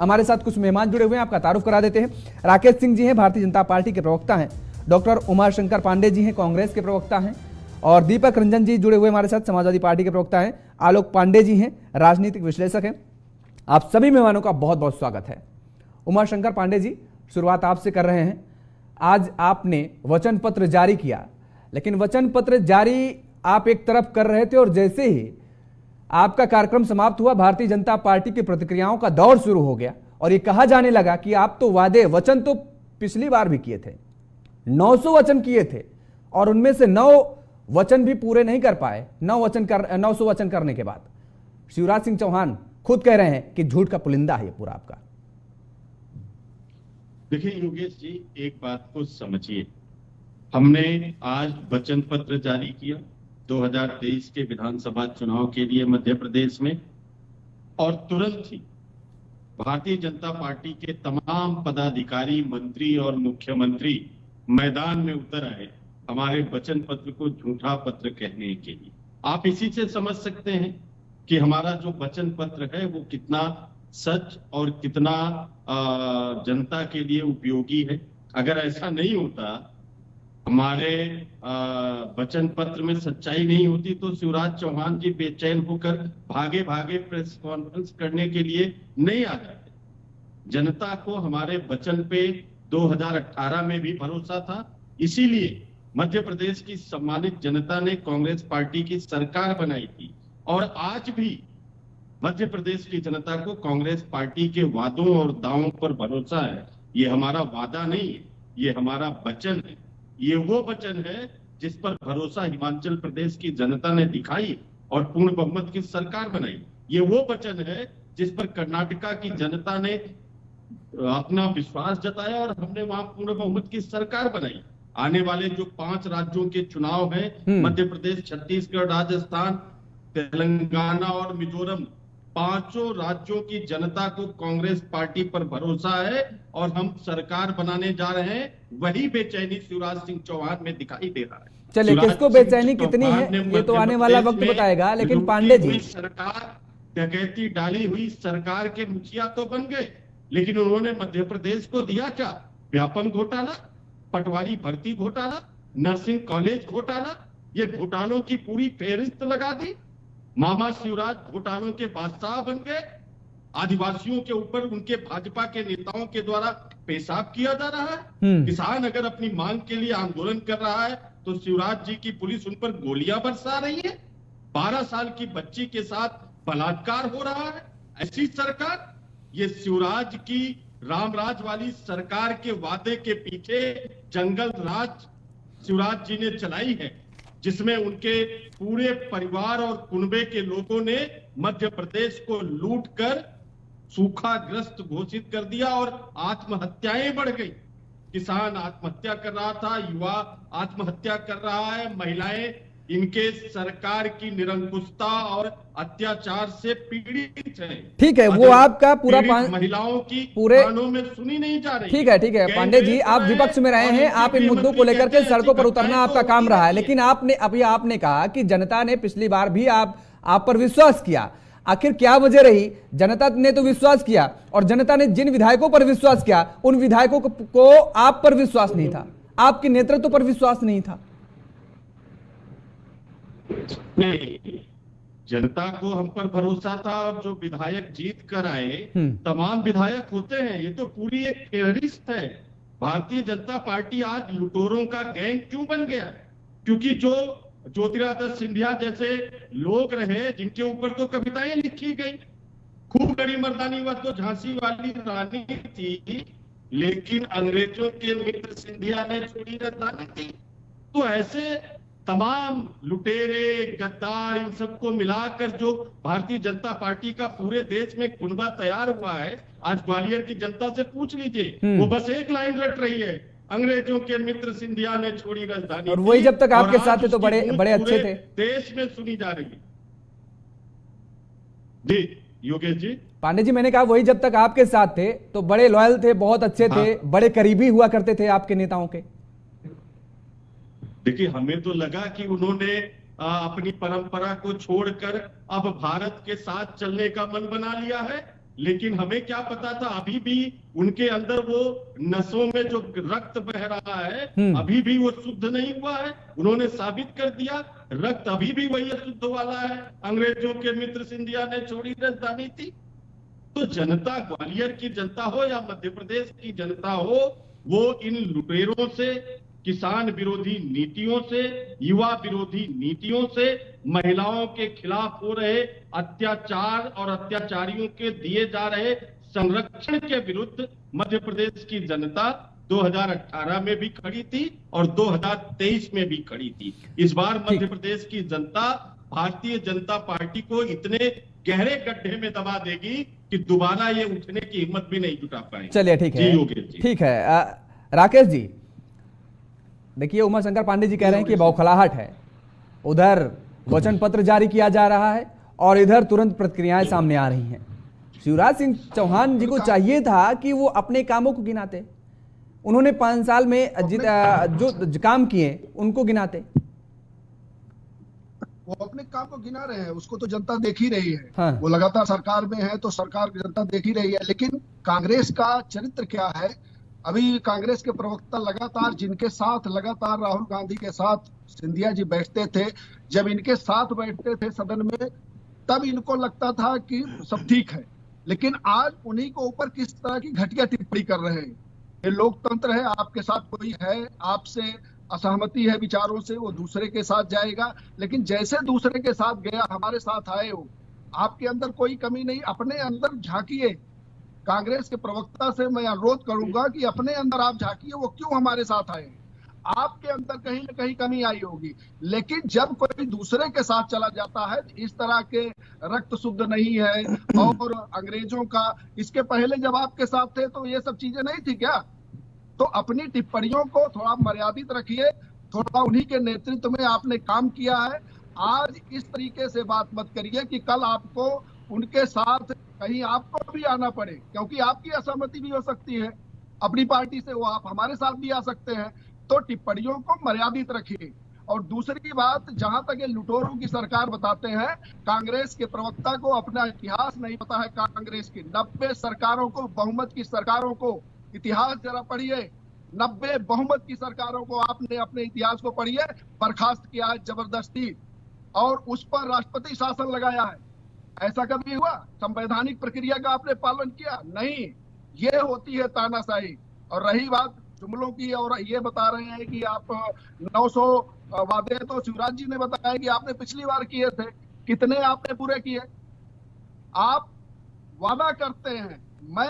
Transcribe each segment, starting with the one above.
हमारे साथ कुछ मेहमान जुड़े हुए हैं, आपका तारुफ करा देते हैं। राकेश सिंह जी हैं, भारतीय जनता पार्टी के प्रवक्ता हैं। डॉक्टर उमाशंकर पांडे जी हैं, कांग्रेस के प्रवक्ता हैं। और दीपक रंजन जी जुड़े हुए हमारे साथ, समाजवादी पार्टी के प्रवक्ता हैं। आलोक पांडे जी हैं, राजनीतिक विश्लेषक हैं। आप सभी मेहमानों का बहुत बहुत स्वागत है। उमाशंकर पांडे जी, शुरुआत आपसे कर रहे हैं। आज आपने वचन पत्र जारी किया, लेकिन वचन पत्र जारी आप एक तरफ कर रहे थे और जैसे ही आपका कार्यक्रम समाप्त हुआ, भारतीय जनता पार्टी की प्रतिक्रियाओं का दौर शुरू हो गया और ये कहा जाने लगा कि आप तो वचन तो पिछली बार भी किए थे, 900 वचन किए थे और उनमें से 9 वचन भी पूरे नहीं कर पाए। 900 वचन करने के बाद शिवराज सिंह चौहान खुद कह रहे हैं कि झूठ का पुलिंदा है ये पूरा आपका। देखिए योगेश जी, एक बात को समझिए, हमने आज वचन पत्र जारी किया 2023 के विधानसभा चुनाव के लिए मध्य प्रदेश में, और तुरंत ही भारतीय जनता पार्टी के तमाम पदाधिकारी, मंत्री और मुख्यमंत्री मैदान में उतर आए हमारे वचन पत्र को झूठा पत्र कहने के लिए। आप इसी से समझ सकते हैं कि हमारा जो वचन पत्र है वो कितना सच और कितना जनता के लिए उपयोगी है। अगर ऐसा नहीं होता, हमारे वचन पत्र में सच्चाई नहीं होती, तो शिवराज चौहान जी बेचैन होकर भागे भागे प्रेस कॉन्फ्रेंस करने के लिए नहीं आ जाते। जनता को हमारे वचन पे 2018 में भी भरोसा था, इसीलिए मध्य प्रदेश की सम्मानित जनता ने कांग्रेस पार्टी की सरकार बनाई थी। और आज भी मध्य प्रदेश की जनता को कांग्रेस पार्टी के वादों और दावों पर भरोसा है। ये हमारा वादा नहीं है, ये हमारा वचन है। ये वो वचन है जिस पर भरोसा हिमाचल प्रदेश की जनता ने दिखाई और पूर्ण बहुमत की सरकार बनाई। ये वो वचन है जिस पर कर्नाटका की जनता ने अपना विश्वास जताया और हमने वहां पूर्ण बहुमत की सरकार बनाई। आने वाले जो 5 राज्यों के चुनाव हैं, मध्य प्रदेश, छत्तीसगढ़, राजस्थान, तेलंगाना और मिजोरम, 5 राज्यों की जनता को कांग्रेस पार्टी पर भरोसा है और हम सरकार बनाने जा रहे हैं। वही बेचैनी शिवराज सिंह चौहान में दिखाई दे रहा है। चलिए, किसको बेचैनी कितनी है ये तो आने वाला वक्त बताएगा, लेकिन पांडे जी, सरकार डकैती डाली हुई सरकार के मुखिया तो बन गए, लेकिन उन्होंने मध्य प्रदेश को दिया क्या? व्यापम घोटाला, पटवारी भर्ती घोटाला, नर्सिंग कॉलेज घोटाला, ये घोटालों की पूरी फेहरिस्त लगा दी। मामा शिवराज घोटालों के बादशाह बन गए। आदिवासियों के ऊपर उनके भाजपा के नेताओं के द्वारा पेशाब किया जा रहा है। किसान अगर अपनी मांग के लिए आंदोलन कर रहा है तो शिवराज जी की पुलिस उन पर गोलियां बरसा रही है। 12 साल की बच्ची के साथ बलात्कार हो रहा है। ऐसी सरकार, ये शिवराज की रामराज वाली सरकार के वादे के पीछे जंगल राज शिवराज जी ने चलाई है, जिसमें उनके पूरे परिवार और कुनबे के लोगों ने मध्य प्रदेश को लूटकर सूखाग्रस्त घोषित कर दिया और आत्महत्याएं बढ़ गई। किसान आत्महत्या कर रहा था, युवा आत्महत्या कर रहा है, महिलाएं इनके सरकार की निरंकुशता और अत्याचार से पीड़ित हैं। ठीक है, वो आपका पूरा महिलाओं की पूरे कानों में सुनी नहीं जा रही। ठीक है पांडे जी, आप विपक्ष में रहे हैं, आप इन मुद्दों को लेकर के सड़कों पर उतरना आपका काम रहा है, लेकिन आपने कहा कि जनता ने पिछली बार भी आप पर विश्वास किया। आखिर क्या वजह रही? जनता ने तो विश्वास किया और जनता ने जिन विधायकों पर विश्वास किया उन विधायकों को आप पर विश्वास नहीं था, आपके नेतृत्व पर विश्वास नहीं था। नहीं, जनता को हम पर भरोसा था और जो विधायक जीत कर आए, तमाम विधायक होते हैं, ये तो पूरी एक फेहरिस्त है। भारतीय जनता पार्टी आज लुटेरों का गैंग क्यों बन गया? क्योंकि जो ज्योतिरादित्य सिंधिया जैसे लोग रहे जिनके ऊपर तो कविताएं लिखी गई, खूब बड़ी मर्दानी, वह तो झांसी वाली रानी थी, लेकिन अंग्रेजों के मित्र सिंधिया ने छोड़ी राजधानी थी। तो ऐसे तमाम लुटेरे, गद्दार, इन सबको मिलाकर जो भारतीय जनता पार्टी का पूरे देश में कुनबा तैयार हुआ है, आज ग्वालियर की जनता से पूछ लीजिए, वो बस एक लाइन रट रही है, अंग्रेजों के मित्र सिंधिया ने छोड़ी राजधानी। और वही जब तक आपके साथ थे तो बड़े अच्छे थे, देश में सुनी जा रही है। जी योगेश जी, पांडे जी, मैंने कहा वही जब तक आपके साथ थे तो बड़े लॉयल थे, बहुत अच्छे थे, बड़े करीबी हुआ करते थे आपके नेताओं के। देखिए, हमें तो लगा कि उन्होंने अपनी परंपरा को छोड़कर अब भारत के साथ चलने का मन बना लिया है लेकिन हमें क्या पता था, अभी भी उनके अंदर वो नसों में जो रक्त बह रहा है अभी भी वो शुद्ध नहीं हुआ है। उन्होंने साबित कर दिया रक्त अभी भी वही अशुद्ध वाला है। अंग्रेजों के मित्र सिंधिया ने छोड़ी राजधानी थी। तो जनता, ग्वालियर की जनता हो या मध्य प्रदेश की जनता हो, वो इन लुटेरों से, किसान विरोधी नीतियों से, युवा विरोधी नीतियों से, महिलाओं के खिलाफ हो रहे अत्याचार और अत्याचारियों के दिए जा रहे संरक्षण के विरुद्ध मध्य प्रदेश की जनता 2018 में भी खड़ी थी और 2023 में भी खड़ी थी। इस बार मध्य प्रदेश की जनता भारतीय जनता पार्टी को इतने गहरे गड्ढे में दबा देगी कि दोबारा ये उठने की हिम्मत भी नहीं जुटा पाएंगे। चलिए ठीक है, योगेश जी, ठीक है। राकेश जी, देखिए उमाशंकर पांडे जी कह रहे हैं कि बौखलाहट है, उधर वचन पत्र जारी किया जा रहा है और इधर तुरंत प्रतिक्रियाएं सामने आ रही हैं। शिवराज सिंह चौहान जी को चाहिए था कि वो अपने कामों को गिनाते, उन्होंने 5 साल में जो काम किए उनको गिनाते। वो अपने काम को गिना रहे हैं, उसको तो जनता देख ही रही है। हाँ। वो लगातार सरकार में है तो सरकार की जनता देख ही रही है। लेकिन कांग्रेस का चरित्र क्या है, अभी कांग्रेस के प्रवक्ता लगातार, जिनके साथ लगातार राहुल गांधी के साथ सिंधिया जी बैठते थे, जब इनके साथ बैठते थे सदन में तब इनको लगता था कि सब ठीक है, लेकिन आज उन्हीं को ऊपर किस तरह की घटिया टिप्पणी कर रहे हैं। ये लोकतंत्र है, आपके साथ कोई है, आपसे असहमति है विचारों से, वो दूसरे के साथ जाएगा, लेकिन जैसे दूसरे के साथ गया हमारे साथ आए हो। आपके अंदर कोई कमी नहीं, अपने अंदर झांकिए। कांग्रेस के प्रवक्ता से मैं अनुरोध करूंगा कि अपने अंदर आप झांकिए, वो क्यों हमारे साथ आए। आपके अंदर कहीं न कहीं कमी आई होगी, लेकिन जब कोई दूसरे के साथ चला जाता है, इस तरह के रक्त शुद्ध नहीं है और अंग्रेजों का, इसके पहले जब आपके साथ थे तो ये सब चीजें नहीं थी क्या? तो अपनी टिप्पणियों को थोड़ा मर्यादित रखिए, थोड़ा उन्हीं के नेतृत्व में आपने काम किया है। आज इस तरीके से बात मत करिए कि कल आपको उनके साथ कहीं आपको भी आना पड़े, क्योंकि आपकी असहमति भी हो सकती है अपनी पार्टी से, वो आप हमारे साथ भी आ सकते हैं। तो टिप्पणियों को मर्यादित रखिए। और दूसरी बात, जहां तक ये लुटेरों की सरकार बताते हैं, कांग्रेस के प्रवक्ता को अपना इतिहास नहीं पता है। कांग्रेस की 90 सरकारों को, बहुमत की सरकारों को, इतिहास जरा पढ़िए, 90 बहुमत की सरकारों को आपने अपने इतिहास को पढ़िए, बर्खास्त किया है जबरदस्ती और उस पर राष्ट्रपति शासन लगाया है। ऐसा कभी हुआ? संवैधानिक प्रक्रिया का आपने पालन किया? नहीं, ये होती है तानाशाही। और रही बात जुमलों की, और ये बता रहे हैं कि आप 900 वादे तो शिवराज जी ने बताया कि आपने पिछली बार किए थे, कितने आपने पूरे किए? आप वादा करते हैं, मैं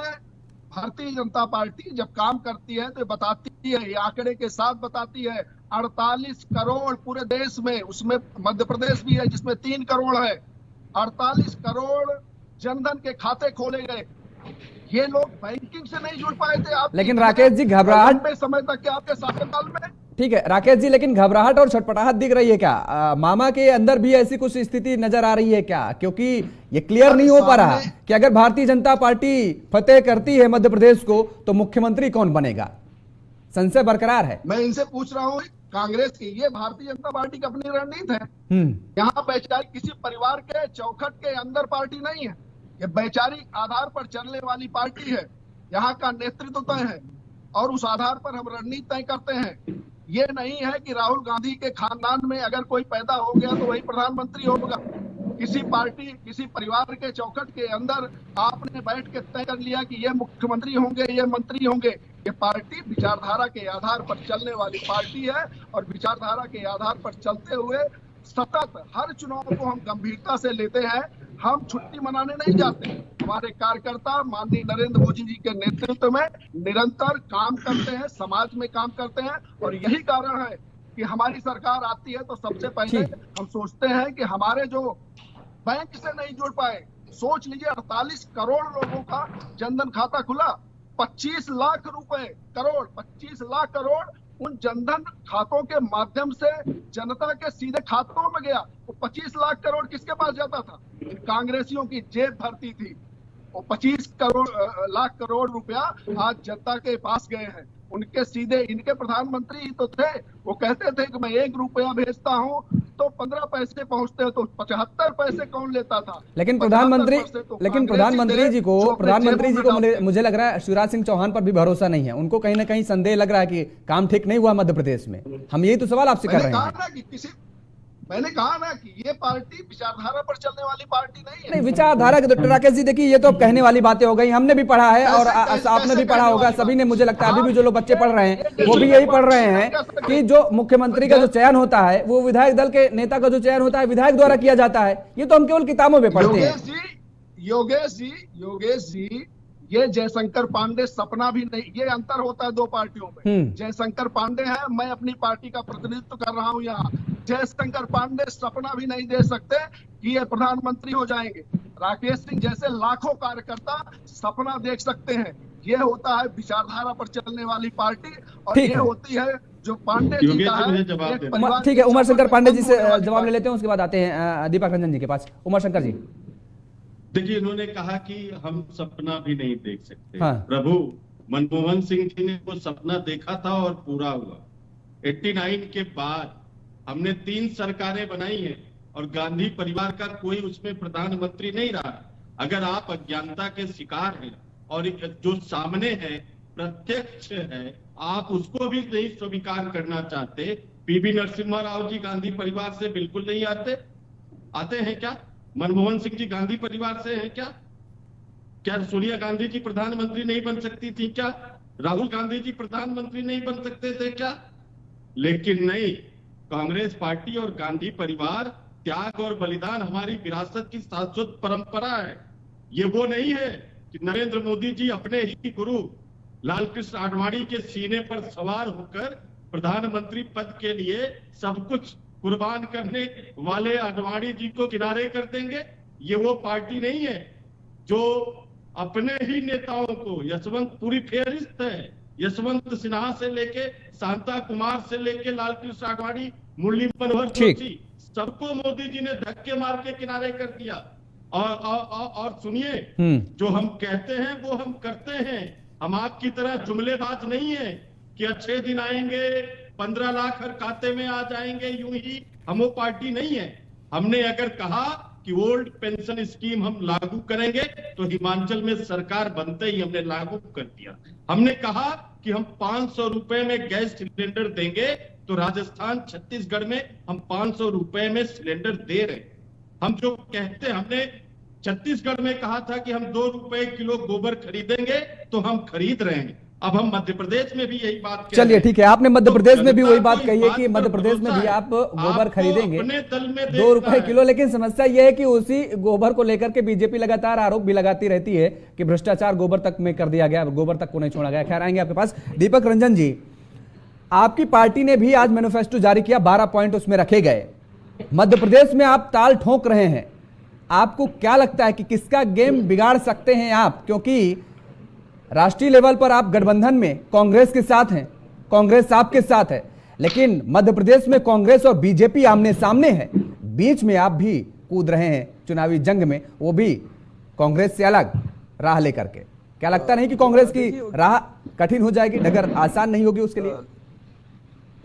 भारतीय जनता पार्टी जब काम करती है तो बताती है, ये आंकड़े के साथ बताती है, 48 करोड़ पूरे देश में, उसमें मध्य प्रदेश भी है जिसमें 3 करोड़ है, 48 करोड़ जनधन के खाते खोले गए। ये लोग बैंकिंग से नहीं जुड़ पाए थे। आप लेकिन राकेश जी घबराहट में समय तक के आपके शासनकाल में, ठीक है राकेश जी, लेकिन घबराहट और छटपटाहट दिख रही है क्या? मामा के अंदर भी ऐसी कुछ स्थिति नजर आ रही है क्या? क्योंकि ये क्लियर नहीं हो पा रहा कि अगर भारतीय जनता पार्टी फतेह करती है मध्य प्रदेश को तो मुख्यमंत्री कौन बनेगा, संशय बरकरार है। मैं इनसे पूछ रहा हूँ, कांग्रेस की, ये भारतीय जनता पार्टी की अपनी रणनीति है। यहाँ वैचारिक किसी परिवार के चौखट के अंदर पार्टी नहीं है, ये वैचारिक आधार पर चलने वाली पार्टी है। यहाँ का नेतृत्व तय है और उस आधार पर हम रणनीति तय करते हैं। ये नहीं है कि राहुल गांधी के खानदान में अगर कोई पैदा हो गया तो वही प्रधानमंत्री होगा। किसी पार्टी, किसी परिवार के चौखट के अंदर आपने बैठ के तय कर लिया कि ये मुख्यमंत्री होंगे, ये मंत्री होंगे। ये पार्टी विचारधारा के आधार पर चलने वाली पार्टी है और विचारधारा के आधार पर चलते हुए सतत हर चुनाव को हम गंभीरता से लेते हैं। हम छुट्टी मनाने नहीं जाते। हमारे कार्यकर्ता माननीय नरेंद्र मोदी जी के नेतृत्व में निरंतर काम करते हैं, समाज में काम करते हैं, और यही कारण है कि हमारी सरकार आती है तो सबसे पहले हम सोचते हैं कि हमारे जो बैंक से नहीं जुड़ पाए, सोच लीजिए 48 करोड़ लोगों का जनधन खाता खुला, 25 लाख रुपए करोड़, 25 लाख करोड़ उन जनधन खातों के माध्यम से जनता के सीधे खातों में गया। वो 25 लाख करोड़ किसके पास जाता था? कांग्रेसियों की जेब भरती थी। वो 25 लाख करोड़ रुपया आज जनता के पास गए हैं, उनके सीधे। इनके प्रधानमंत्री तो थे, वो कहते थे कि मैं 1 रुपया भेजता हूँ तो 15 पैसे पहुंचते हैं, तो 75 पैसे कौन लेता था? लेकिन 75 प्रधानमंत्री पैसे तो लेकिन कांग्रेस ही प्रधानमंत्री थे, जी को जो अपने जेबों में डालते मुझे लग रहा है शिवराज सिंह चौहान पर भी भरोसा नहीं है। उनको कहीं ना कहीं संदेह लग रहा है कि काम ठीक नहीं हुआ मध्य प्रदेश में। हम यही तो सवाल आपसे कर रहे हैं। मैंने कहा ना कि ये पार्टी विचारधारा पर चलने वाली पार्टी नहीं है। नहीं, विचारधारा के डॉक्टर राकेश जी देखिए, ये तो अब कहने वाली बातें हो गई। हमने भी पढ़ा है और आपने भी पढ़ा होगा, सभी ने, मुझे लगता है अभी भी जो लोग बच्चे पढ़ रहे हैं वो भी यही पढ़ रहे हैं कि जो मुख्यमंत्री का जो चयन होता है वो विधायक दल के नेता का जो चयन होता है विधायक द्वारा किया जाता है। ये तो हम केवल किताबों में पढ़ते हैं। योगेश जी, ये जयशंकर पांडे सपना भी नहीं, ये अंतर होता है दो पार्टियों में। जयशंकर पांडे है, मैं अपनी पार्टी का प्रतिनिधित्व कर रहा हूं यहाँ। जयशंकर पांडे सपना भी नहीं दे सकते कि ये प्रधानमंत्री हो जाएंगे। राकेश सिंह जैसे लाखों कार्यकर्ता सपना देख सकते हैं। ये होता है विचारधारा पर चलने वाली पार्टी, और ये होती है जो पांडे जी का है। ठीक है, उमर शंकर पांडे जी से जवाब ले लेते हैं, उसके बाद आते हैं दीपक रंजन जी के पास। उमर शंकर जी, देखिए, इन्होंने कहा कि हम सपना भी नहीं देख सकते। हाँ। प्रभु मनमोहन सिंह जी ने वो सपना देखा था और पूरा हुआ। 89 के बाद हमने 3 सरकारें बनाई हैं और गांधी परिवार का कोई उसमें प्रधानमंत्री नहीं रहा। अगर आप अज्ञानता के शिकार हैं और जो सामने है प्रत्यक्ष है, आप उसको भी नहीं स्वीकार करना चाहते। पीवी नरसिम्हा राव जी गांधी परिवार से बिल्कुल नहीं आते हैं क्या? मनमोहन सिंह जी गांधी परिवार से हैं क्या? क्या सोनिया गांधी जी प्रधानमंत्री नहीं बन सकती थी क्या? राहुल गांधी जी प्रधानमंत्री नहीं बन सकते थे क्या? लेकिन नहीं, कांग्रेस पार्टी और गांधी परिवार, त्याग और बलिदान हमारी विरासत की शाश्वत परंपरा है। ये वो नहीं है कि नरेंद्र मोदी जी अपने ही गुरु लालकृष्ण आडवाणी के सीने पर सवार होकर प्रधानमंत्री पद के लिए सब कुछ कुर्बान करने वाले आडवाणी जी को किनारे कर देंगे। ये वो पार्टी नहीं है जो अपने ही नेताओं को, यशवंत पूरी फेहरिस्त है, यशवंत सिन्हा से लेके शांता कुमार से लेके लालकृष्ण आडवाणी, मुरली मनोहर जोशी, सबको मोदी जी ने धक्के मार के किनारे कर दिया। और सुनिए, जो हम कहते हैं वो हम करते हैं। हम आपकी तरह जुमलेबाज नहीं है कि अच्छे दिन आएंगे, 15 लाख हर खाते में आ जाएंगे, यूं ही। हम वो पार्टी नहीं है। हमने अगर कहा कि ओल्ड पेंशन स्कीम हम लागू करेंगे तो हिमाचल में सरकार बनते ही हमने लागू कर दिया। हमने कहा कि हम 500 रुपए में गैस सिलेंडर देंगे तो राजस्थान, छत्तीसगढ़ में हम 500 रुपए में सिलेंडर दे रहे। हम जो कहते, हमने छत्तीसगढ़ में कहा था कि हम 2 रुपए किलो गोबर खरीदेंगे तो हम खरीद रहे हैं। अब हम मध्य प्रदेश में भी यही बात कह चलिए ठीक है, आपने मध्य प्रदेश में भी वही बात कही है कि मध्य प्रदेश में भी आप गोबर खरीदेंगे 2 रुपए किलो। लेकिन समस्या यह है कि उसी गोबर को लेकर के बीजेपी लगातार आरोप भी लगाती रहती है कि भ्रष्टाचार गोबर तक में कर दिया गया, गोबर तक को नहीं छोड़ा गया। खैर, आएंगे आपके पास। दीपक रंजन जी, आपकी पार्टी ने भी आज मैनिफेस्टो जारी किया, 12 पॉइंट उसमें रखे गए। मध्य प्रदेश में आप ताल ठोक रहे हैं, आपको क्या लगता है कि किसका गेम बिगाड़ सकते हैं आप? क्योंकि राष्ट्रीय लेवल पर आप गठबंधन में कांग्रेस के साथ हैं, कांग्रेस आपके साथ है, लेकिन मध्य प्रदेश में कांग्रेस और बीजेपी आमने सामने है। बीच में आप भी कूद रहे हैं चुनावी जंग में, वो भी कांग्रेस से अलग राह लेकर के। क्या लगता नहीं कि कांग्रेस की राह कठिन हो जाएगी, डगर आसान नहीं होगी उसके लिए?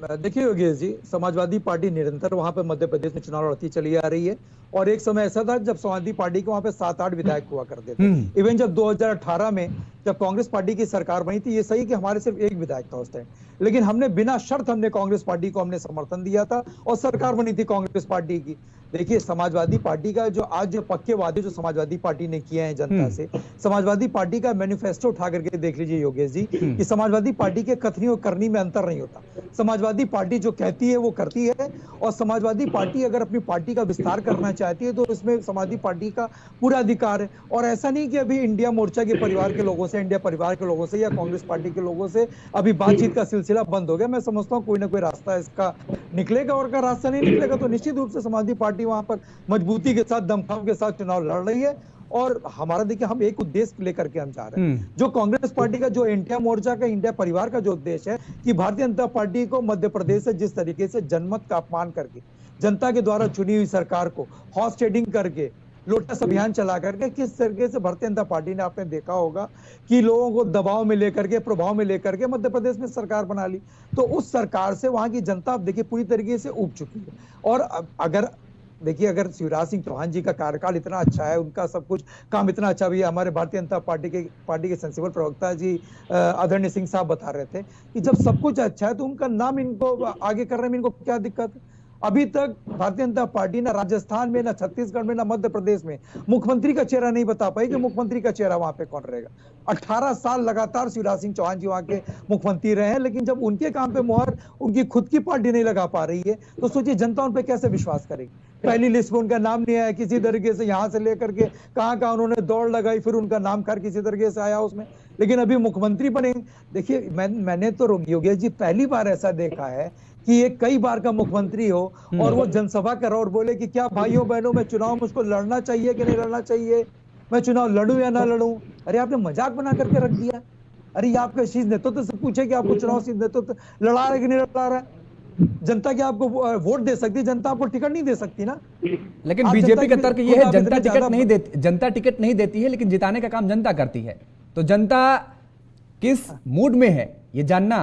देखिए योगेश जी, समाजवादी पार्टी निरंतर वहां पे मध्य प्रदेश में चुनाव लड़ती चली आ रही है। और एक समय ऐसा था जब समाजवादी पार्टी के वहां पे 7-8 विधायक हुआ करते थे। इवन जब 2018 में जब कांग्रेस पार्टी की सरकार बनी थी, ये सही कि हमारे सिर्फ 1 विधायक था उस टाइम, लेकिन हमने बिना शर्त हमने कांग्रेस पार्टी को हमने समर्थन दिया था और सरकार बनी थी कांग्रेस पार्टी की। देखिए, समाजवादी पार्टी का जो आज जो पक्के वादे जो समाजवादी पार्टी ने किए हैं जनता से, समाजवादी पार्टी का मैनिफेस्टो उठा करके देख लीजिए योगेश जी कि समाजवादी पार्टी के कथनी और करनी में अंतर नहीं होता। समाजवादी पार्टी जो कहती है वो करती है, और समाजवादी पार्टी अगर अपनी पार्टी का विस्तार करना चाहती है तो इसमें समाजवादी पार्टी का पूरा अधिकार है। और ऐसा नहीं कि अभी इंडिया मोर्चा के परिवार के लोगों से, इंडिया परिवार के लोगों से या कांग्रेस पार्टी के लोगों से अभी बातचीत का सिलसिला बंद हो गया। मैं समझता हूँ कोई ना कोई रास्ता इसका निकलेगा, और अगर रास्ता नहीं निकलेगा तो निश्चित रूप से समाजवादी पार्टी वहां पर मजबूती के साथ, दमखम के साथ चुनाव लड़ रही है। और हमारा देखिए, हम एक उद्देश्य लेकर के हम जा रहे हैं, जो कांग्रेस पार्टी का, जो इंडिया मोर्चा का, इंडिया परिवार का जो उद्देश्य है कि भारतीय जनता पार्टी को मध्य प्रदेश से जिस तरीके से जनमत का अपमान करके, जनता के द्वारा चुनी हुई सरकार को हॉर्स ट्रेडिंग करके लोटस अभियान चला करके किस तरीके से भारतीय जनता पार्टी ने, आपने देखा होगा कि लोगों को दबाव में लेकर के, प्रभाव में लेकर के मध्य प्रदेश में सरकार बना ली। तो उस सरकार से वहां की जनता अब देखिए पूरी तरीके से ऊब चुकी है। और अगर देखिए, अगर शिवराज सिंह चौहान जी का कार्यकाल इतना अच्छा है, उनका सब कुछ काम इतना अच्छा भी है, हमारे भारतीय जनता पार्टी के सेंसिबल प्रवक्ता जी आदरणीय सिंह साहब बता रहे थे कि जब सब कुछ अच्छा है तो उनका नाम इनको आगे करने में इनको क्या दिक्कत है। अभी तक भारतीय जनता पार्टी ना राजस्थान में, ना छत्तीसगढ़ में, ना मध्य प्रदेश में मुख्यमंत्री का चेहरा नहीं बता पाई कि मुख्यमंत्री का चेहरा वहां पे कौन रहेगा। 18 साल लगातार शिवराज सिंह चौहान जी वहां के मुख्यमंत्री रहे हैं, लेकिन जब उनके काम पे मुहर उनकी खुद की पार्टी नहीं लगा पा रही है तो सोचिए जनता उन पे कैसे विश्वास करेगी। पहली लिस्ट में उनका नाम नहीं आया, किसी तरीके से यहां से लेकर के कहां उन्होंने दौड़ लगाई, फिर उनका नाम खैर किसी तरीके से आया उसमें, लेकिन अभी मुख्यमंत्री बने। देखिए मैंने तो योगेश जी पहली बार ऐसा देखा है कि ये कई बार का मुख्यमंत्री हो और वो जनसभा कर और बोले कि क्या भाइयों बहनों में चुनाव मुझको लड़ना चाहिए कि नहीं लड़ना चाहिए, मैं चुनाव लड़ूं या ना लड़ूं। अरे आपने मजाक बना करके रख दिया। अरे ये आपका शीर्ष नेतृत्व से पूछे कि आपको चुनाव शीर्ष नेतृत्व लड़ा रहा है कि नहीं लड़ा रहा है। जनता क्या आपको वोट दे सकती है, जनता आपको टिकट नहीं दे सकती ना। लेकिन बीजेपी का तर्क यह है जनता टिकट नहीं देती है, लेकिन जिताने का काम जनता करती है। तो जनता किस मूड में है ये जानना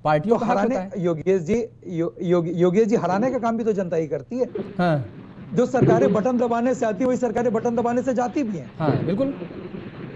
पार्टियों तो का हराने, योगेश जी हराने का काम भी तो जनता ही करती है। हाँ। जो सरकारें बटन दबाने से आती है वही सरकारें बटन दबाने से जाती भी हैं। हाँ बिल्कुल,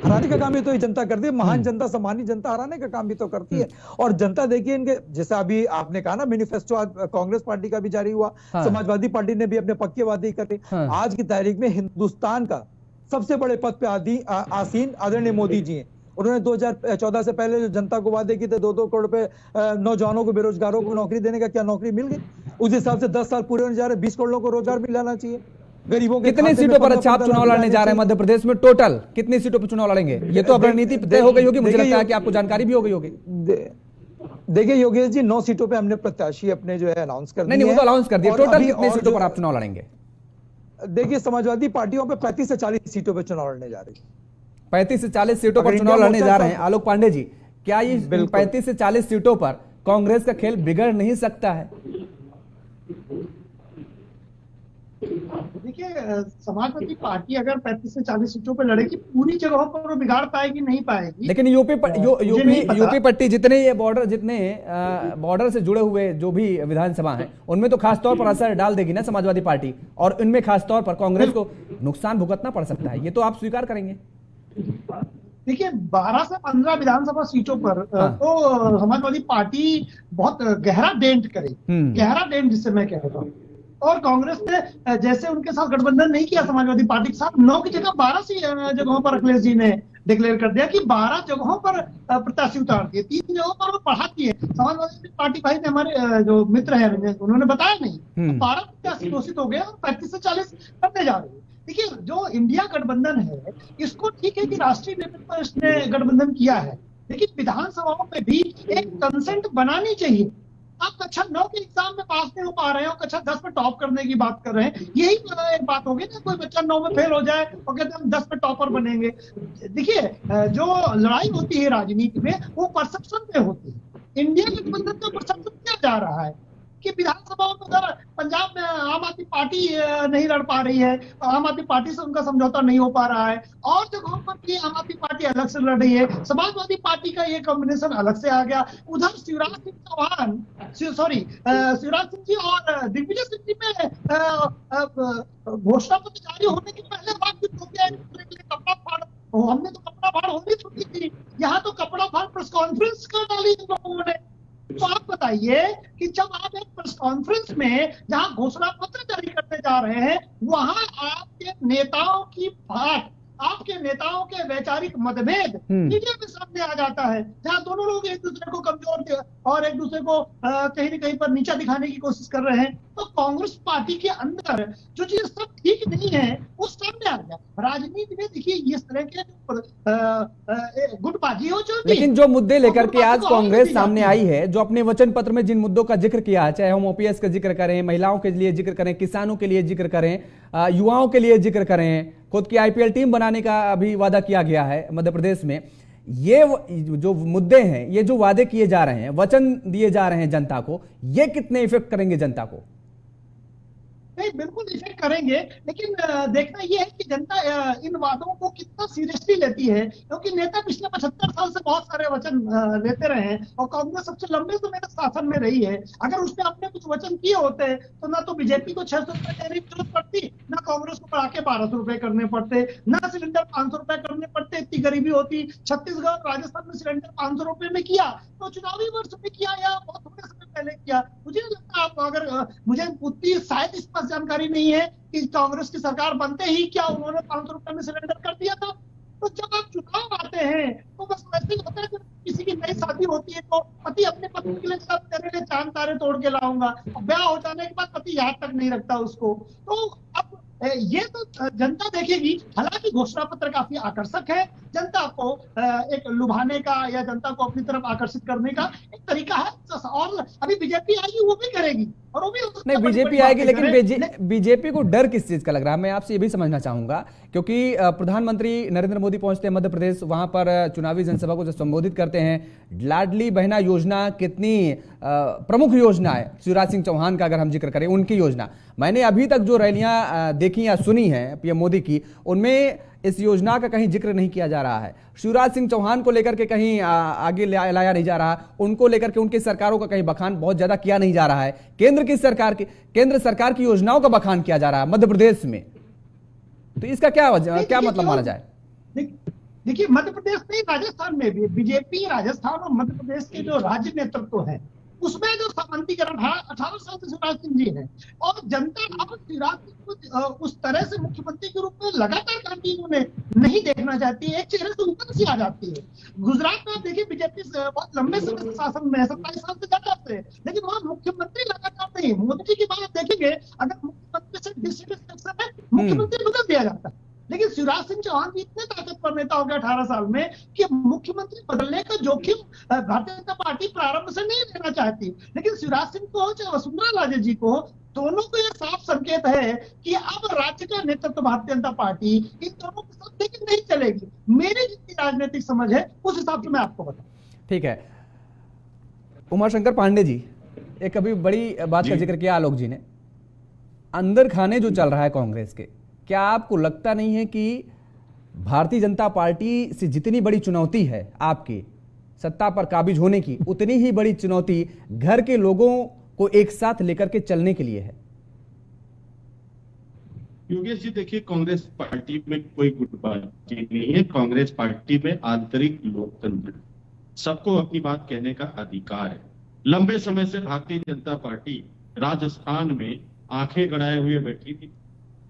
हराने का काम भी तो ये जनता करती है। महान जनता, सम्मानित जनता हराने का काम भी तो करती है। और जनता देखिए इनके, जैसा अभी आपने कहा ना मैनिफेस्टो कांग्रेस पार्टी का भी जारी हुआ। हाँ। समाजवादी पार्टी ने भी अपने पक्के वादे करे। हाँ। आज की तारीख में हिंदुस्तान का सबसे बड़े पद पे आसीन आदरणीय मोदी जी हैं। उन्होंने 2014 से पहले जो जनता को वादे किए थे 2-2 करोड़ रुपए नौजवानों को, बेरोजगारों को नौकरी देने का, क्या नौकरी मिल गई? उस हिसाब से 10 साल पूरे होने जा रहे, 20 करोड़ लोगों को रोजगार मिल जाना चाहिए। गरीबों के कितनी सीटों पर अच्छा आप चुनाव लड़ने जा रहे हैं मध्य प्रदेश में? टोटल कितनी सीटों पर चुनाव लड़ेंगे? ये तो अब रणनीति तय हो गई होगी, मुझे लगता है कि आपको जानकारी भी हो गई होगी। देखिए योगेश जी 9 सीटों पे हमने प्रत्याशी अपने जो है अनाउंस कर दिए। नहीं, वो तो अनाउंस कर दिए। टोटल कितनी सीटों पर आप चुनाव लड़ेंगे? देखिए समाजवादी पार्टियों पे 35 से 40 सीटों पे चुनाव लड़ने जा रही है। 35 से 40 सीटों पर चुनाव लड़ने जा रहे हैं आलोक पांडे जी। क्या ये 35 से 40 सीटों पर कांग्रेस का खेल बिगड़ नहीं सकता है? देखिए समाजवादी पार्टी अगर 35 से 40 सीटों पर लड़ेगी, पूरी जगहों पर वो बिगाड़ पाएगी नहीं पाएगी। लेकिन यूपी पट्टी जितने बॉर्डर से जुड़े हुए जो भी विधानसभा हैं उनमें तो खासतौर पर असर डाल देगी ना समाजवादी पार्टी, और इनमें खासतौर पर कांग्रेस को नुकसान भुगतना पड़ सकता है। ये तो आप स्वीकार करेंगे? देखिए 12 से 15 विधानसभा सीटों पर तो समाजवादी पार्टी बहुत गहरा डेंट करेगी, गहरा डेंट जिससे मैं कह रहा हूँ। और कांग्रेस ने जैसे उनके साथ गठबंधन नहीं किया समाजवादी पार्टी के साथ, 9 की जगह 12 सी जगहों पर अखिलेश जी ने डिक्लेयर कर दिया कि 12 जगहों पर प्रत्याशी उतार दिए, 3 जगहों पर वो बढ़ाती है। समाजवादी पार्टी भाई ने हमारे जो मित्र हैं उन्होंने बताया नहीं, 12 प्रत्याशी घोषित हो गए और 35 से 40 करने जा रहे हैं। देखिए जो इंडिया गठबंधन है इसको ठीक है कि राष्ट्रीय लेवल पर इसने गठबंधन किया है, लेकिन विधानसभाओं में भी एक कंसेंट बनानी चाहिए। आप कक्षा 9 के एग्जाम में पास नहीं हो पा रहे हो, कक्षा 10 में टॉप करने की बात कर रहे हैं, यही एक बात होगी ना। कोई बच्चा 9 में फेल हो जाए और कहते हैं हम 10 में टॉपर बनेंगे। देखिए जो लड़ाई होती है राजनीति में वो परसेप्शन पे होती है। इंडिया गठबंधन का परसेप्शन क्या जा रहा है कि विधानसभाओं में उधर पंजाब में आम आदमी पार्टी नहीं लड़ पा रही है, आम आदमी पार्टी से उनका समझौता नहीं हो पा रहा है, और जगहों पर भी आम आदमी पार्टी अलग से लड़ रही है, समाजवादी पार्टी का ये कॉम्बिनेशन अलग से आ गया। उधर शिवराज सिंह जी और दिग्विजय सिंह जी में घोषणा पत्र जारी होने के पहले बातचीत हो गया, कपड़ा फाड़, हमने तो कपड़ा फाड़ होनी छुट्टी थी, यहाँ तो कपड़ा फाड़ प्रेस कॉन्फ्रेंस कर डाली इन लोगों ने। तो आप बताइए कि जब आप एक प्रेस कॉन्फ्रेंस में जहां घोषणा पत्र जारी करने जा रहे हैं, वहां आपके नेताओं की बात, आपके नेताओं के वैचारिक मतभेद मीडिया के सामने आ जाता है, जहां दोनों लोग एक दूसरे को कमजोर और एक दूसरे को कहीं न कहीं पर नीचा दिखाने की कोशिश कर रहे हैं। तो कांग्रेस पार्टी के अंदर जो चीज सब ठीक नहीं है वो सामने आ गया। राजनीति में देखिए इस तरह के गुटबाजी हो चलती है। लेकिन जो मुद्दे लेकर के आज कांग्रेस सामने आई है, जो अपने वचन पत्र में जिन मुद्दों का जिक्र किया है, चाहे हम ओपीएस का जिक्र करें, महिलाओं के लिए जिक्र करें, किसानों के लिए जिक्र करें, युवाओं के लिए जिक्र करें, खुद की आईपीएल टीम बनाने का अभी वादा किया गया है मध्य प्रदेश में, ये जो मुद्दे हैं, ये जो वादे किए जा रहे हैं, वचन दिए जा रहे हैं जनता को, ये कितने इफेक्ट करेंगे जनता को? नहीं, बिल्कुल इफेक्ट करेंगे, लेकिन देखना यह है कि जनता इन वादों को कितना सीरियसली लेती है, क्योंकि नेता पिछले 75 साल से बहुत सारे वचन लेते रहे हैं और कांग्रेस सबसे लंबे समय तक शासन में रही है। अगर उसने अपने कुछ वचन किए होते तो ना तो बीजेपी को 600 रुपए देने की जरूरत पड़ती, ना कांग्रेस को बढ़ा के 1200 रुपए करने पड़ते, ना सिलेंडर 500 रुपए करने पड़ते, इतनी गरीबी होती। छत्तीसगढ़ राजस्थान में सिलेंडर 500 रुपए में किया तो चुनावी वर्ष में किया या बहुत थोड़े समय पहले किया। मुझे लगता है अगर मुझे उतनी शायद इस पर जानकारी नहीं है कि कांग्रेस की सरकार बनते ही क्या उन्होंने 500 रुपए में सिलेंडर कर दिया था। तो जब आप चुनाव आते हैं तो बस वैसे ही होता है, जब किसी की नई शादी होती है तो पति अपने पत्नी के लिए सब तेरे लिए चांद तारे तोड़ के लाऊंगा, ब्याह हो जाने के बाद पति याद तक नहीं रखता उसको। तो अब ये तो जनता देखेगी। हालांकि घोषणा पत्र काफी आकर्षक है, जनता को एक लुभाने का या जनता को अपनी तरफ आकर्षित करने का एक तरीका है। और अभी बीजेपी आएगी वो भी करेगी और वो भी नहीं, बीजेपी आएगी, लेकिन बीजेपी को डर किस चीज का लग रहा है, मैं आपसे ये भी समझना चाहूंगा। क्योंकि प्रधानमंत्री नरेंद्र मोदी पहुंचते हैं मध्य प्रदेश, वहां पर चुनावी जनसभा को जब संबोधित करते हैं, लाडली बहना योजना कितनी प्रमुख योजना है, शिवराज सिंह चौहान का अगर हम जिक्र करें उनकी योजना, मैंने अभी तक जो रैलियां देखी या सुनी है पीएम मोदी की, उनमें इस योजना का कहीं जिक्र नहीं किया जा रहा है। शिवराज सिंह चौहान को लेकर के कहीं आगे लाया नहीं जा रहा, उनको लेकर के उनकी सरकारों का कहीं बखान बहुत ज्यादा किया नहीं जा रहा है। केंद्र सरकार की योजनाओं का बखान किया जा रहा है मध्य प्रदेश में, तो इसका क्या मतलब माना जाए? देखिए, मध्य प्रदेश में, राजस्थान में भी बीजेपी राजस्थान और मध्य प्रदेश के जो राज्य नेतृत्व है उसमें जो सामंतीकरण 18 साल से शिवराज सिंह जी है और जनता अब शिवराज सिंह को उस तरह से मुख्यमंत्री के रूप में लगातार कंटिन्यू में नहीं देखना चाहती है, एक चेहरे से ऊपर से आ जाती है। गुजरात में आप देखिए बीजेपी बहुत लंबे समय से शासन में है, 27 साल से ज्यादा से, लेकिन वहां मुख्यमंत्री लगातार नहीं। मोदी जी की बात देखेंगे, अगर मुख्यमंत्री से डिस्ट्रिक्ट में मुख्यमंत्री बदल दिया जाता है, लेकिन शिवराज सिंह चौहान भी इतने ताकतवर नेता हो गए 18 साल में कि मुख्यमंत्री बदलने का जोखिम भारतीय जनता पार्टी प्रारंभ से नहीं लेना चाहती। लेकिन शिवराज सिंह को हो चाहे वसुंधरा राजे जी को, दोनों को यह साफ संकेत है कि अब राज्य का नेतृत्व भारतीय जनता पार्टी इन दोनों के साथ लेकिन नहीं चलेगी। मेरी जितनी राजनीतिक समझ है उस हिसाब से मैं आपको बताऊं। ठीक है, उमाशंकर पांडे जी, एक अभी बड़ी बात का जिक्र किया आलोक जी ने, अंदर खाने जो चल रहा है कांग्रेस के, क्या आपको लगता नहीं है कि भारतीय जनता पार्टी से जितनी बड़ी चुनौती है आपकी सत्ता पर काबिज होने की, उतनी ही बड़ी चुनौती घर के लोगों को एक साथ लेकर के चलने के लिए है? योगेश जी, देखिए, कांग्रेस पार्टी में कोई गुटबाजी नहीं है। कांग्रेस पार्टी में आंतरिक लोकतंत्र, सबको अपनी बात कहने का अधिकार है। लंबे समय से भारतीय जनता पार्टी राजस्थान में आंखें गड़ाए हुए बैठी थी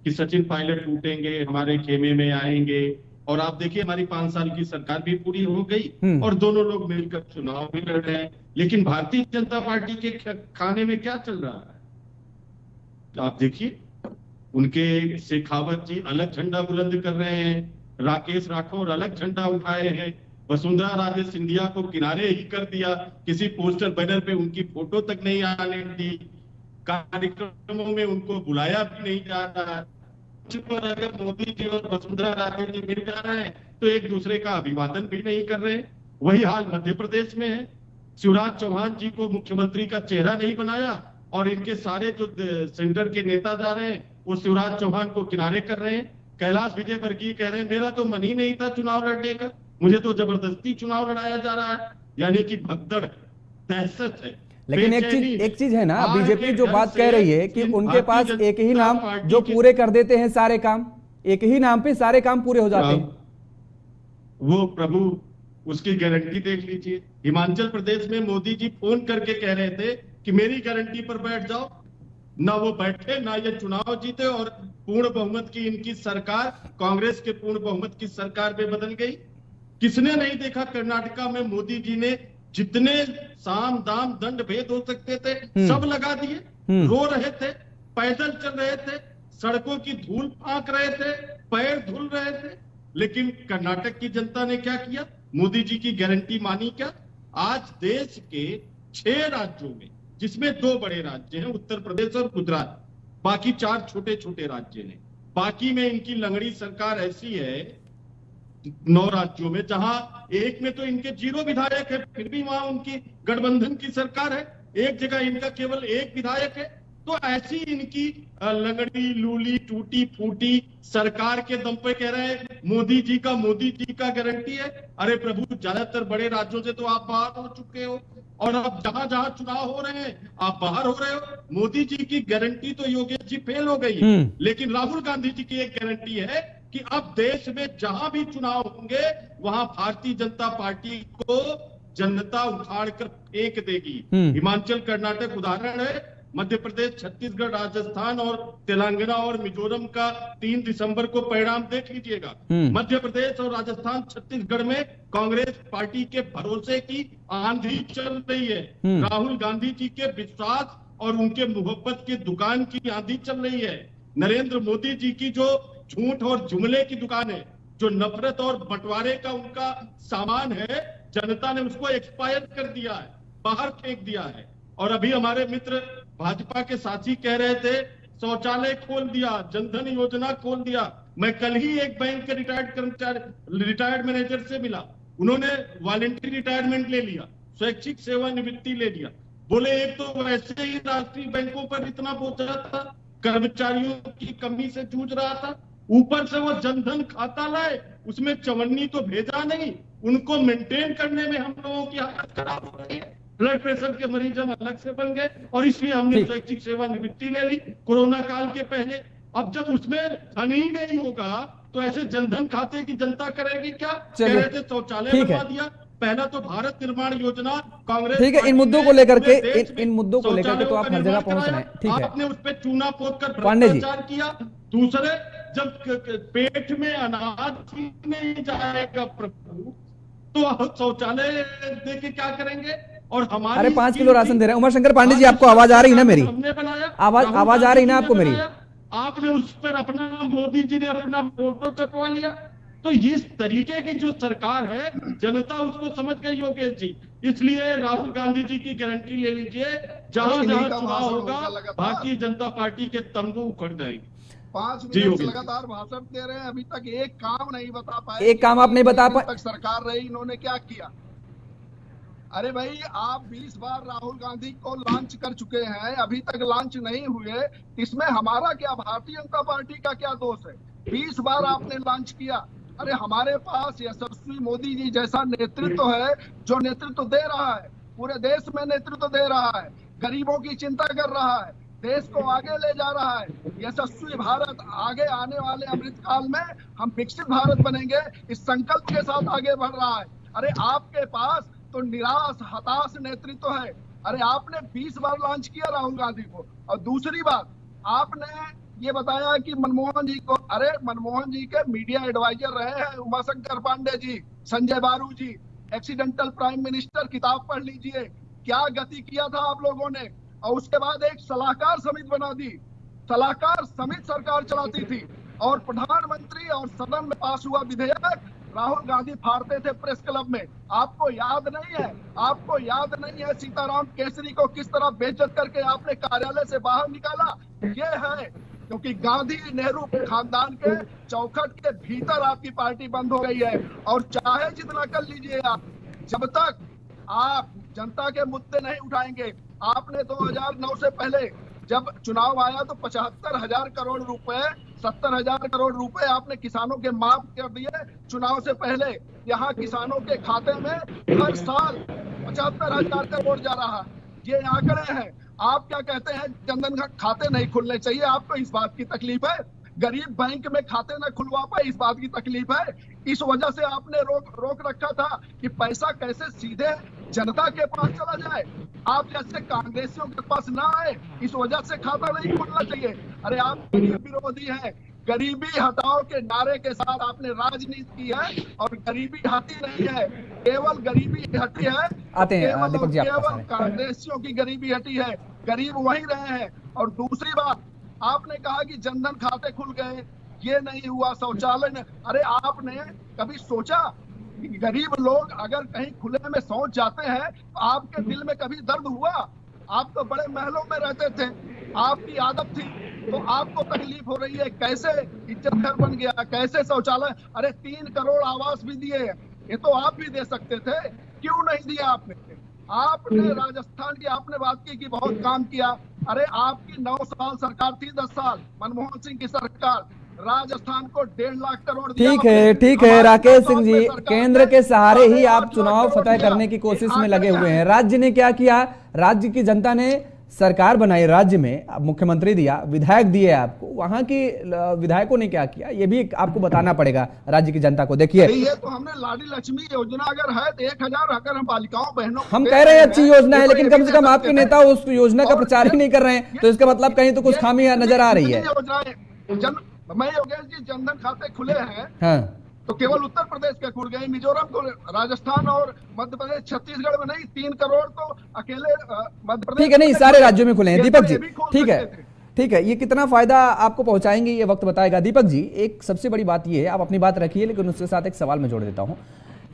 कि सचिन पायलट टूटेंगे, हमारे खेमे में आएंगे, और आप देखिए हमारी 5 साल की सरकार भी पूरी हो गई और दोनों लोग मिलकर चुनाव भी लड़ रहे हैं। लेकिन भारतीय जनता पार्टी के खाने में क्या चल रहा है आप देखिए, उनके शेखावत जी अलग झंडा बुलंद कर रहे हैं, राकेश राठौर अलग झंडा उठाए हैं, वसुंधरा राजे सिंधिया को किनारे ही कर दिया, किसी पोस्टर बैनर पे उनकी फोटो तक नहीं आने दी, कार्यक्रमों में उनको बुलाया भी नहीं जा रहा है। पर अगर मोदी जी और वसुंधरा राजे जी मिल जा रहे हैं तो एक दूसरे का अभिवादन भी नहीं कर रहे। वही हाल मध्य प्रदेश में है। शिवराज चौहान जी को मुख्यमंत्री का चेहरा नहीं बनाया और इनके सारे जो सेंटर के नेता जा रहे हैं वो शिवराज चौहान को किनारे कर रहे हैं। कैलाश विजयवर्गीय कह रहे हैं मेरा तो मन ही नहीं था चुनाव लड़ने का, मुझे तो जबरदस्ती चुनाव लड़ाया जा रहा है। यानी कि भगदड़, दहशत है। लेकिन एक चीज है ना, बीजेपी जो बात कह रही है कि उनके पास एक ही नाम जो पूरे कर देते हैं सारे काम, एक ही नाम पे सारे काम पूरे हो जाते हैं। वो प्रभु उसकी गारंटी देख लीजिए। हिमाचल प्रदेश में मोदी जी फोन करके कह रहे थे कि मेरी गारंटी पर बैठ जाओ, ना वो बैठे ना ये चुनाव जीते और पूर्ण बहुमत की इनकी सरकार, कांग्रेस के पूर्ण बहुमत की सरकार में बदल गई। किसने नहीं देखा कर्नाटका में मोदी जी ने जितने साम दाम दंड भेद हो सकते थे सब लगा दिए। रो रहे थे, पैदल चल रहे थे, सड़कों की धूल फांक रहे थे, पैर धुल रहे थे। लेकिन कर्नाटक की जनता ने क्या किया? मोदी जी की गारंटी मानी क्या? आज देश के 6 राज्यों में, जिसमें 2 बड़े राज्य हैं उत्तर प्रदेश और गुजरात, बाकी 4 छोटे छोटे राज्य हैं। बाकी में इनकी लंगड़ी सरकार ऐसी है 9 राज्यों में, जहां एक में तो इनके 0 विधायक है, फिर भी वहां उनकी गठबंधन की सरकार है। एक जगह इनका केवल 1 विधायक है, तो ऐसी इनकी लंगड़ी लूली टूटी फूटी सरकार के दम पे कह रहे हैं मोदी जी का गारंटी है। अरे प्रभु, ज्यादातर बड़े राज्यों से तो आप बाहर हो चुके हो और अब जहां जहां चुनाव हो रहे हैं आप बाहर हो रहे हो। मोदी जी की गारंटी तो योगेश जी फेल हो गई, लेकिन राहुल गांधी जी की एक गारंटी है कि अब देश में जहां भी चुनाव होंगे वहां भारतीय जनता पार्टी को जनता उखाड़ कर फेंक देगी। हिमाचल कर्नाटक उदाहरण है, मध्य प्रदेश, छत्तीसगढ़, राजस्थान और तेलंगाना और मिजोरम का 3 दिसंबर को परिणाम देख लीजिएगा। मध्य प्रदेश और राजस्थान, छत्तीसगढ़ में कांग्रेस पार्टी के भरोसे की आंधी चल रही है। राहुल गांधी जी के विश्वास और उनके मोहब्बत की दुकान की आंधी चल रही है। नरेंद्र मोदी जी की जो झूठ और जुमले की दुकान है, जो नफरत और बंटवारे का उनका सामान है, जनता ने उसको एक्सपायर कर दिया है, बाहर फेंक दिया है। और अभी हमारे मित्र भाजपा के साथी कह रहे थे शौचालय खोल दिया, जनधन योजना खोल दिया। मैं कल ही एक बैंक के रिटायर्ड मैनेजर से मिला, उन्होंने वॉलंटरी रिटायरमेंट ले लिया, स्वैच्छिक सेवानिवृत्ति ले लिया। बोले एक तो वैसे ही राष्ट्रीय बैंकों पर इतना बोझ था, कर्मचारियों की कमी से जूझ रहा था, ऊपर से वो जनधन खाता लाए, उसमें चवन्नी तो भेजा नहीं। उनको मेंटेन करने में हम लोगों की हालत खराब हो रही है। ब्लड प्रेशर के मरीज हम अलग से बन गए और इसलिए हमने स्वैच्छिक सेवानिवृत्ति ले ली कोरोना काल के पहले। अब जब उसमें धन ही नहीं होगा तो ऐसे जनधन खाते की जनता करेगी क्या? कह रहे थे शौचालय बनवा दिया। पहला तो भारत निर्माण योजना कांग्रेस, ठीक है, इन मुद्दों को लेकर के इन मुद्दों को लेकर के तो आप हर जगह पहुंच रहे हैं, ठीक है। आपने उस पर चूना पोत कर पांडे जी भ्रष्टाचार किया। दूसरे, जब पेट में अनाज ही नहीं जाएगा प्रभु तो शौचालय दे के क्या करेंगे? और हमारे अरे 5 किलो राशन दे रहे हैं। उमा शंकर पांडे जी, आपको आवाज आ रही ना मेरी? हमने बनाया, आवाज आ रही ना आपको मेरी? आपने उस पर अपना, मोदी जी ने अपना फोटो छपवा लिया। तो इस तरीके की जो सरकार है, जनता उसको समझ गई योगेश जी। इसलिए राहुल गांधी जी की गारंटी ले लीजिए, जहां जहां चुनाव होगा भारतीय जनता पार्टी के तंबू उखड़ जाएंगे। 5 मिनट लगातार भाषण दे रहे हैं, अभी तक एक काम नहीं बता पाए। एक काम आप नहीं बता पाए। तक सरकार रही, इन्होंने क्या किया? अरे भाई, आप 20 बार राहुल गांधी को लॉन्च कर चुके हैं, अभी तक लॉन्च नहीं हुए। इसमें हमारा क्या, भारतीय जनता पार्टी का क्या दोष है? 20 बार आपने लॉन्च किया। अरे हमारे पास यशस्वी मोदी जी जैसा नेतृत्व है, जो नेतृत्व दे रहा है, पूरे देश में नेतृत्व दे रहा है, गरीबों की चिंता कर रहा है, देश को आगे ले जा रहा है। यशस्वी भारत, आगे आने वाले अमृतकाल में हम विकसित भारत बनेंगे, इस संकल्प के साथ आगे बढ़ रहा है। अरे आपके पास तो निराश हताश नेतृत्व है। अरे आपने 20 बार लॉन्च किया राहुल गांधी को। और दूसरी बात, आपने ये बताया कि मनमोहन जी को, अरे मनमोहन जी के मीडिया एडवाइजर रहे हैं उमाशंकर पांडे जी, संजय बारू जी, एक्सीडेंटल प्राइम मिनिस्टर, किताब पढ़ लीजिए, क्या गति किया था आप लोगों ने। और उसके बाद एक सलाहकार समिति बना दी, सलाहकार समिति सरकार चलाती थी, और प्रधानमंत्री और सदन में पास हुआ विधेयक राहुल गांधी फाड़ते थे प्रेस क्लब में। आपको याद नहीं है? आपको याद नहीं है सीताराम केसरी को किस तरह बेइज्जत करके आपने कार्यालय से बाहर निकाला? ये है क्योंकि गांधी नेहरू खानदान के चौखट के भीतर आपकी पार्टी बंद हो गई है। और चाहे जितना कर लीजिए आप, जब तक आप जनता के मुद्दे नहीं उठाएंगे। आपने 2009 से पहले जब चुनाव आया तो 75,000 करोड़ रुपए, 70,000 करोड़ रुपए आपने किसानों के माफ कर दिए चुनाव से पहले। यहाँ किसानों के खाते में हर साल 75,000 करोड़ जा रहा है। ये आंकड़े हैं। आप क्या कहते हैं जनधन खाते नहीं खुलने चाहिए? आपको इस बात की तकलीफ है? गरीब बैंक में खाते न खुलवा पाए, इस बात की तकलीफ है? इस वजह से आपने रोक रखा था कि पैसा कैसे सीधे जनता के पास चला जाए, आप जैसे कांग्रेसियों के पास ना आए, इस वजह से खाता नहीं खुलना चाहिए। अरे आप गरीब विरोधी हैं। गरीबी हटाओ के नारे के साथ आपने राजनीति की है, और गरीबी हटी नहीं है, केवल गरीबी हटी है, केवल कांग्रेसियों की गरीबी हटी है, गरीब वही रहे हैं। और दूसरी बात, आपने कहा कि जनधन खाते खुल गए, ये नहीं हुआ, शौचालय ने, अरे आपने कभी सोचा कि गरीब लोग अगर कहीं खुले में शौच जाते हैं तो आपके दिल में कभी दर्द हुआ? आप तो बड़े महलों में रहते थे, आपकी आदत थी, तो आपको तकलीफ हो रही है। कैसे इज्जत घर बन गया, कैसे शौचालय? अरे 3 करोड़ आवास भी दिए, ये तो आप भी दे सकते थे, क्यों नहीं दिया आपने? आपने राजस्थान की आपने बात की कि बहुत काम किया, अरे आपकी 9 साल सरकार थी, 10 साल मनमोहन सिंह की सरकार, राजस्थान को 1.5 लाख करोड़ दिया ठीक है, आपने। ठीक है हमारे राकेश सिंह तौर जी, पे सरकार केंद्र ने के सहारे ही 8.5 आप चुनाव लाख करोड़ फतह दिया। करने की कोशिश ये में लगे आंकड़े हुए हैं। हैं। राज्य ने क्या किया? राज्य की जनता ने सरकार बनाई, राज्य में मुख्यमंत्री दिया, विधायक दिए आपको, वहां की विधायकों ने क्या किया ये भी आपको बताना पड़ेगा राज्य की जनता को। देखिए ये तो हमने लाडी लक्ष्मी योजना अगर है तो 1,000 अगर हम बालिकाओं बहनों को हम दे कह रहे हैं हैं, अच्छी योजना है, तो लेकिन ये कम भी से दे कम सकते आपके हैं। नेता उस योजना का और प्रचार ही नहीं कर रहे हैं, तो इसका मतलब कहीं तो कुछ खामी या नजर आ रही है। मैं योगेश जी, जनधन खाते खुले हैं हाँ तो केवल उत्तर प्रदेश के खुल गए, मिजोरम को, राजस्थान और मध्य प्रदेश, छत्तीसगढ़ में नहीं। 3 करोड़ तो अकेले मध्य प्रदेश। ठीक है, नहीं सारे राज्यों में खुले हैं। दीपक जी ये भी खोल ठीक है, सकते थे। ठीक है, ये कितना फायदा आपको पहुंचाएंगे ये वक्त बताएगा। दीपक जी, एक सबसे बड़ी बात ये है, आप अपनी बात रखिए, लेकिन उसके साथ एक सवाल मैं जोड़ देता हूं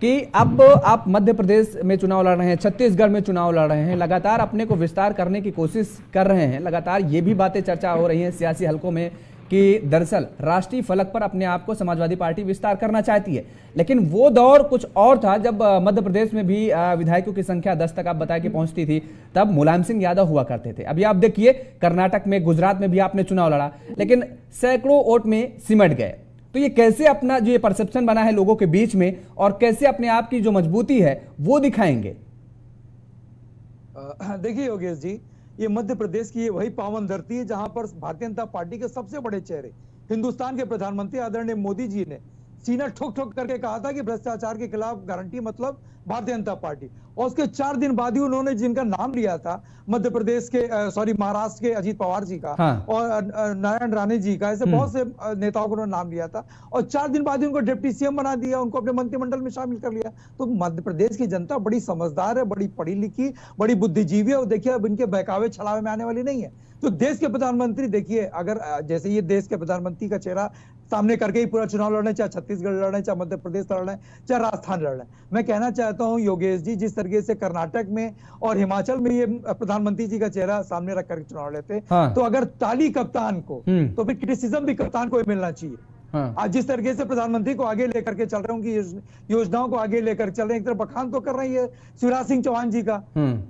कि अब आप मध्य प्रदेश में चुनाव लड़ रहे हैं, छत्तीसगढ़ में चुनाव लड़ रहे हैं, लगातार अपने को विस्तार करने की कोशिश कर रहे हैं, लगातार ये भी बातें चर्चा हो रही हैं सियासी हलकों में कि दरअसल राष्ट्रीय फलक पर अपने आप को समाजवादी पार्टी विस्तार करना चाहती है। लेकिन वो दौर कुछ और था जब मध्य प्रदेश में भी विधायकों की संख्या 10 तक आप बताया कि पहुंचती थी, तब मुलायम सिंह यादव हुआ करते थे। अभी आप देखिए कर्नाटक में, गुजरात में भी आपने चुनाव लड़ा, लेकिन सैकड़ों वोट में सिमट गए। तो ये कैसे अपना जो ये परसेप्शन बना है लोगों के बीच में, और कैसे अपने आप की जो मजबूती है वो दिखाएंगे? देखिए योगेश जी, ये मध्य प्रदेश की ये वही पावन धरती है जहां पर भारतीय जनता पार्टी के सबसे बड़े चेहरे, हिंदुस्तान के प्रधानमंत्री आदरणीय मोदी जी ने सीना ठोक ठोक करके कहा था कि भ्रष्टाचार के खिलाफ गारंटी मतलब भारतीय जनता पार्टी। और उसके 4 दिन बाद ही उन्होंने जिनका नाम लिया था मध्य प्रदेश के महाराष्ट्र के अजीत पवार जी का, हाँ। और नारायण राणे जी का, ऐसे बहुत से नेताओं को उन्होंने नाम लिया था, और 4 दिन बाद ही उनको डिप्टी सीएम बना दिया, उनको अपने मंत्रिमंडल में शामिल कर लिया। तो मध्य प्रदेश की जनता बड़ी समझदार है, बड़ी पढ़ी लिखी, बड़ी बुद्धिजीवी है, और देखिए अब इनके बहकावे छलावे में आने वाली नहीं है। तो देश के प्रधानमंत्री देखिए, अगर जैसे ये देश के प्रधानमंत्री का चेहरा सामने करके ही पूरा चुनाव लड़ रहे हैं, चाहे छत्तीसगढ़ लड़ रहे हैं, चाहे मध्य प्रदेश लड़ रहे हैं, चाहे राजस्थान लड़ रहे हैं। मैं कहना चाहता हूं योगेश जी, जिस तरीके से कर्नाटक में और हिमाचल में ये प्रधानमंत्री जी का चेहरा सामने रख कर चुनाव लेते, हाँ। तो अगर ताली कप्तान को, तो फिर क्रिटिसिज्म भी कप्तान को ही मिलना चाहिए। हाँ। आज जिस तरीके से प्रधानमंत्री को आगे लेकर के चल रहे हैं, उनकी योजनाओं को आगे लेकर चल रहे हैं, एक तरफ बखान तो कर रही है शिवराज सिंह चौहान जी का,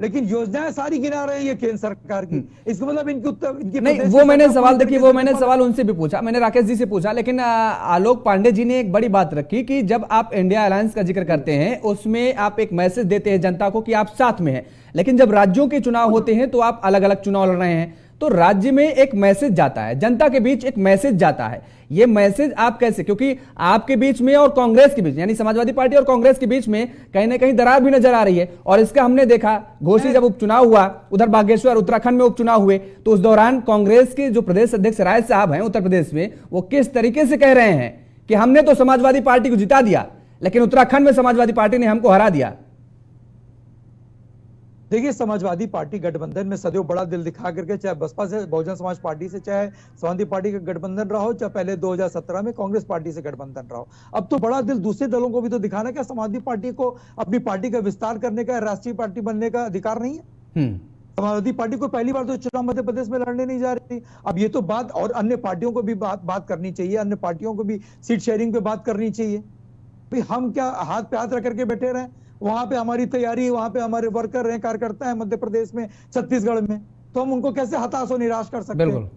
लेकिन योजनाएं सारी गिना रहे हैं केंद्र सरकार की। इसका मतलब इनकी नहीं, वो मैंने सवाल, देखिए वो मैंने सवाल उनसे भी पूछा, मैंने राकेश जी से पूछा, लेकिन आलोक पांडे जी ने एक बड़ी बात रखी कि जब आप इंडिया अलायंस का जिक्र करते हैं उसमें आप एक मैसेज देते हैं जनता को कि आप साथ में हैं, लेकिन जब राज्यों के चुनाव होते हैं तो आप अलग अलग चुनाव लड़ रहे हैं, तो राज्य में एक मैसेज जाता है, जनता के बीच एक मैसेज जाता है। ये मैसेज आप कैसे, क्योंकि आपके बीच में और कांग्रेस के बीच, यानी समाजवादी पार्टी और कांग्रेस के बीच में कहीं ना कहीं दरार भी नजर आ रही है, और इसका हमने देखा घोसी जब उपचुनाव हुआ, उधर बागेश्वर उत्तराखंड में उपचुनाव हुए, तो उस दौरान कांग्रेस के जो प्रदेश अध्यक्ष राय साहब हैं उत्तर प्रदेश में, वो किस तरीके से कह रहे हैं कि हमने तो समाजवादी पार्टी को जिता दिया, लेकिन उत्तराखंड में समाजवादी पार्टी ने हमको हरा दिया। देखिए, समाजवादी पार्टी गठबंधन में सदैव बड़ा दिल दिखा करके, चाहे बसपा से, बहुजन समाज पार्टी से, चाहे समाजवादी पार्टी का गठबंधन रहा हो, चाहे पहले 2017 में कांग्रेस पार्टी से गठबंधन रहा हो, अब तो बड़ा दिल दूसरे दलों को भी तो दिखाना। क्या समाजवादी पार्टी को अपनी पार्टी का विस्तार करने का, राष्ट्रीय पार्टी बनने का अधिकार नहीं है? समाजवादी पार्टी को पहली बार तो चुनाव मध्य प्रदेश में लड़ने नहीं जा रही। अब ये तो बात, और अन्य पार्टियों को भी बात करनी चाहिए, अन्य पार्टियों को भी सीट शेयरिंग पे बात करनी चाहिए। भाई हम क्या हाथ पे हाथ रख करके बैठे रहे? वहां पे हमारी तैयारी, वहां पे हमारे वर्कर हैं, कार्यकर्ता हैं मध्य प्रदेश में, छत्तीसगढ़ में, तो हम उनको कैसे हताश और निराश कर सकते हैं?